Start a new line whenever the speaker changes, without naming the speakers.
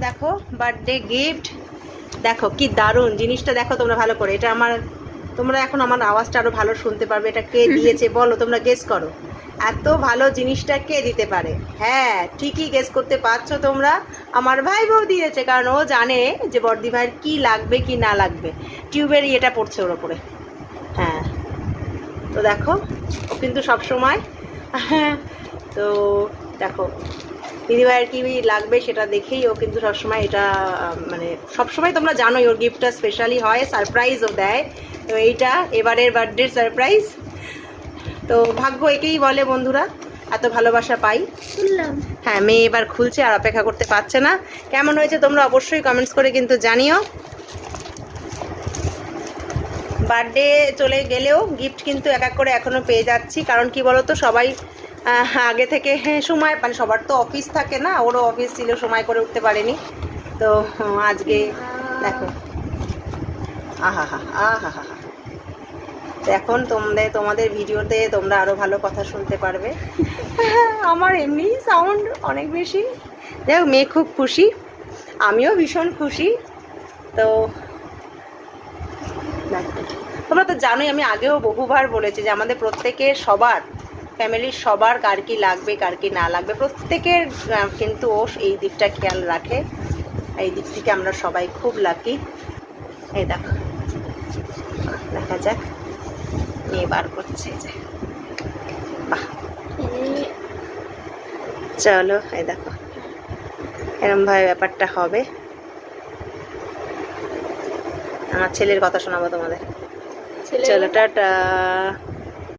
দেখো birthday gift, দেখো কি দারুণ জিনিসটা, দেখো তোমরা ভালো করে। এটা আমার, তোমরা এখন আমার আওয়াজটা আরো ভালো শুনতে পারবে। এটা কে দিয়েছে বলো, তোমরা গেস করো। এত ভালো জিনিসটা কে দিতে পারে? হ্যাঁ ঠিকই গেস করতে পারছো তোমরা, আমার ভাই বউ দিয়েছে। কারণ ও জানে যে বর্দি ভাইয়ের কী লাগবে কি না লাগবে। টিউবের ইয়েটা পড়ছে ওর ওপরে। হ্যাঁ তো দেখো ও কিন্তু সবসময় তো দেখো দিদিভাইয়ের কী লাগবে সেটা দেখেই ও কিন্তু সবসময় এটা মানে সবসময় তোমরা জানোই ওর গিফটটা স্পেশালি হয়, সারপ্রাইজও দেয়। তো এইটা এবারের বার্থডের সারপ্রাইজ। তো ভাগ্য একেই বলে বন্ধুরা, এত ভালোবাসা পাই। হ্যাঁ মেয়ে এবার খুলছে আর অপেক্ষা করতে পারছে না। কেমন হয়েছে তোমরা অবশ্যই কমেন্টস করে কিন্তু জানিও। বার্থডে চলে গেলেও গিফট কিন্তু এক এক করে এখনও পেয়ে যাচ্ছি। কারণ কি বলো তো, সবাই আগে থেকে সময়, মানে সবার তো অফিস থাকে না, ওরও অফিস ছিল, সময় করে উঠতে পারেনি। তো আজকে দেখো আহা হা আহা হা হা। এখন তোমাদের ভিডিওতে তোমরা আরও ভালো কথা শুনতে পারবে। আমার এমনি সাউন্ড অনেক বেশি। যাই হোক মেয়ে খুব খুশি, আমিও ভীষণ খুশি। তো তোমরা তো জানোই, আমি আগেও বহুবার বলেছি যে আমাদের প্রত্যেকের, সবার ফ্যামিলির সবার কার কি লাগবে কার কি না লাগবে, প্রত্যেকের কিন্তু ও এই দিকটা খেয়াল রাখে। এই দিক থেকে আমরা সবাই খুব লাকি। এই দেখো, দেখা যাক মেয়ে বার করছে যে, বাহ চলো এই দেখো এরমভাবে ব্যাপারটা হবে। আমার ছেলের কথা শোনাবো তোমাদের। চলো টাটা।